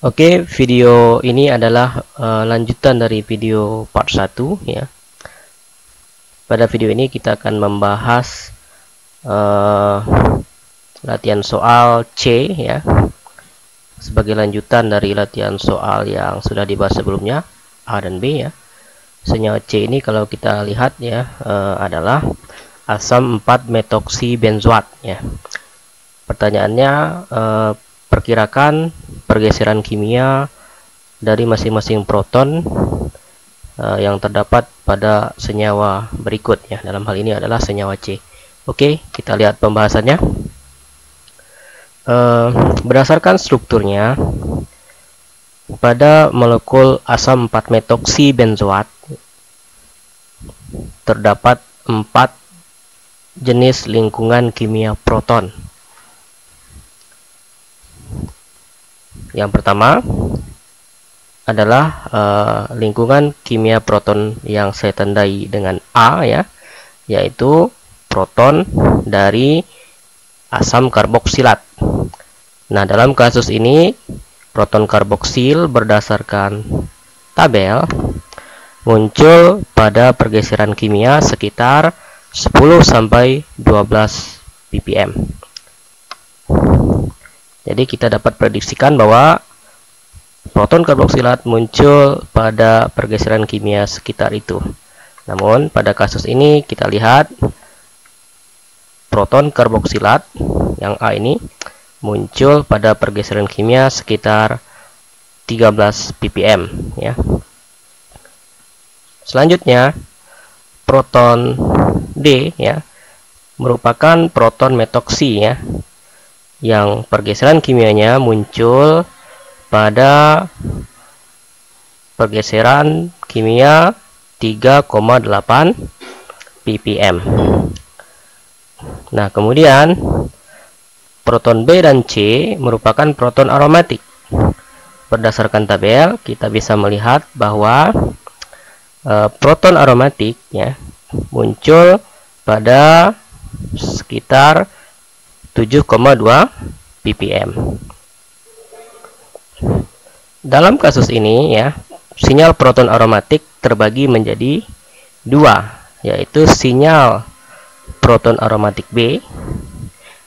Oke, video ini adalah lanjutan dari video part 1 ya. Pada video ini kita akan membahas latihan soal C ya. Sebagai lanjutan dari latihan soal yang sudah dibahas sebelumnya, A dan B ya. Senyawa C ini kalau kita lihat ya adalah asam 4-metoksibenzoat ya. Pertanyaannya perkirakan pergeseran kimia dari masing-masing proton yang terdapat pada senyawa berikut ya. Dalam hal ini adalah senyawa C. Oke, kita lihat pembahasannya. Berdasarkan strukturnya, pada molekul asam 4-metoksibenzoat terdapat 4 jenis lingkungan kimia proton. Yang pertama adalah lingkungan kimia proton yang saya tandai dengan A ya, yaitu proton dari asam karboksilat. Nah, dalam kasus ini proton karboksil berdasarkan tabel muncul pada pergeseran kimia sekitar 10 sampai 12 ppm. Jadi kita dapat prediksikan bahwa proton karboksilat muncul pada pergeseran kimia sekitar itu. Namun pada kasus ini kita lihat proton karboksilat yang A ini muncul pada pergeseran kimia sekitar 13 ppm ya. Selanjutnya proton D ya merupakan proton metoksi ya, yang pergeseran kimianya muncul pada pergeseran kimia 3,8 ppm. Nah, kemudian proton B dan C merupakan proton aromatik. Berdasarkan tabel kita bisa melihat bahwa proton aromatik ya muncul pada sekitar 7,2 ppm. Dalam kasus ini ya, sinyal proton aromatik terbagi menjadi dua, yaitu sinyal proton aromatik B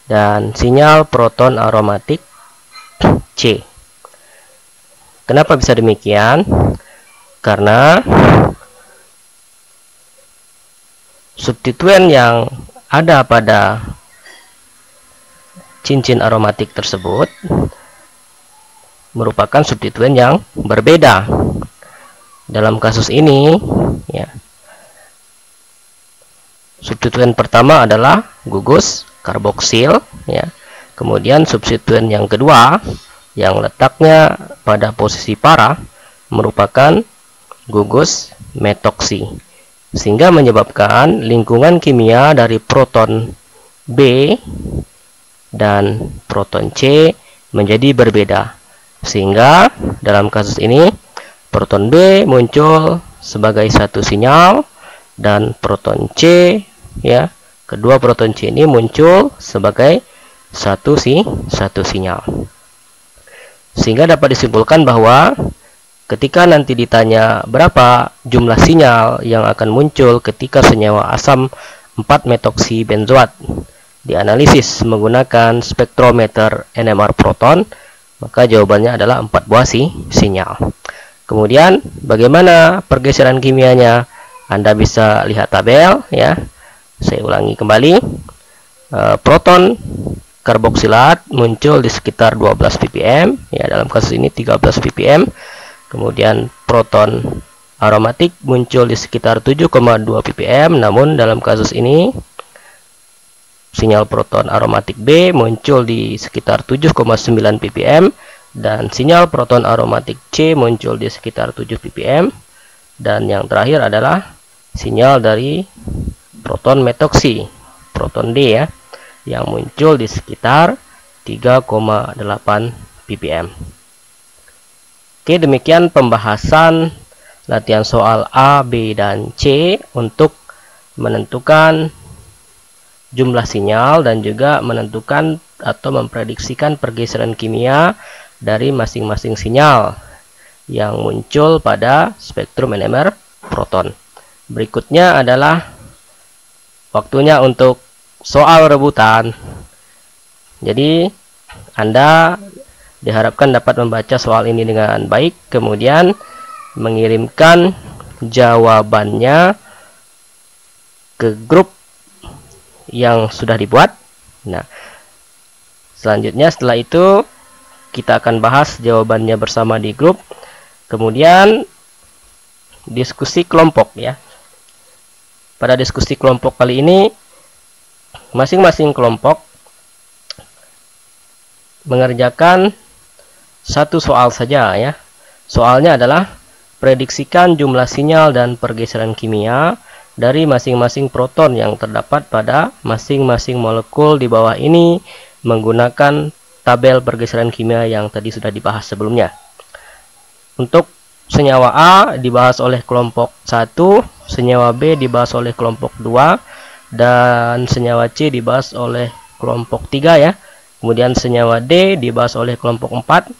dan sinyal proton aromatik C. Kenapa bisa demikian? Karena substituen yang ada pada cincin aromatik tersebut merupakan substituen yang berbeda. Dalam kasus ini ya, substituen pertama adalah gugus karboksil ya. Kemudian substituen yang kedua yang letaknya pada posisi para merupakan gugus metoksi, sehingga menyebabkan lingkungan kimia dari proton B dan proton C menjadi berbeda, sehingga dalam kasus ini proton B muncul sebagai satu sinyal dan proton C ya, kedua proton C ini muncul sebagai satu sinyal, sehingga dapat disimpulkan bahwa ketika nanti ditanya berapa jumlah sinyal yang akan muncul ketika senyawa asam 4-metoksibenzoat dianalisis menggunakan spektrometer NMR proton, maka jawabannya adalah 4 buah sinyal. Kemudian bagaimana pergeseran kimianya? Anda bisa lihat tabel ya. Saya ulangi kembali. Proton karboksilat muncul di sekitar 12 ppm ya, dalam kasus ini 13 ppm. Kemudian proton aromatik muncul di sekitar 7,2 ppm, namun dalam kasus ini sinyal proton aromatik B muncul di sekitar 7,9 ppm dan sinyal proton aromatik C muncul di sekitar 7 ppm, dan yang terakhir adalah sinyal dari proton metoksi, proton D ya, yang muncul di sekitar 3,8 ppm. Oke, demikian pembahasan latihan soal A, B, dan C untuk menentukan jumlah sinyal dan juga menentukan atau memprediksikan pergeseran kimia dari masing-masing sinyal yang muncul pada spektrum NMR proton. Berikutnya adalah waktunya untuk soal rebutan. Jadi Anda diharapkan dapat membaca soal ini dengan baik, kemudian mengirimkan jawabannya ke grup yang sudah dibuat. Nah, selanjutnya setelah itu kita akan bahas jawabannya bersama di grup. Kemudian diskusi kelompok ya. Pada diskusi kelompok kali ini masing-masing kelompok mengerjakan satu soal saja ya. Soalnya adalah prediksikan jumlah sinyal dan pergeseran kimia dari masing-masing proton yang terdapat pada masing-masing molekul di bawah ini menggunakan tabel pergeseran kimia yang tadi sudah dibahas sebelumnya. Untuk senyawa A dibahas oleh kelompok 1, senyawa B dibahas oleh kelompok 2, dan senyawa C dibahas oleh kelompok 3 ya. Kemudian senyawa D dibahas oleh kelompok 4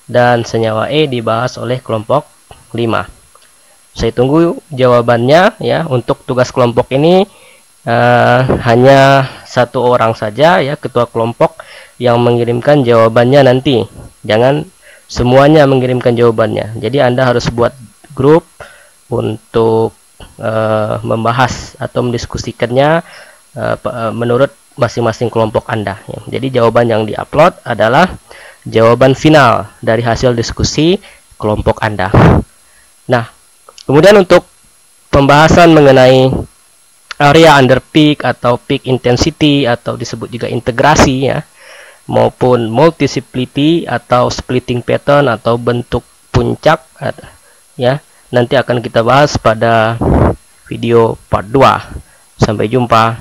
dan senyawa E dibahas oleh kelompok 5. Saya tunggu jawabannya ya. Untuk tugas kelompok ini hanya satu orang saja ya, ketua kelompok, yang mengirimkan jawabannya nanti. Jangan semuanya mengirimkan jawabannya. Jadi Anda harus buat grup untuk membahas atau mendiskusikannya menurut masing-masing kelompok Anda ya. Jadi jawaban yang diupload adalah jawaban final dari hasil diskusi kelompok Anda. Nah, kemudian untuk pembahasan mengenai area under peak atau peak intensity atau disebut juga integrasi ya, maupun multiplicity atau splitting pattern atau bentuk puncak ya, nanti akan kita bahas pada video part 2. Sampai jumpa.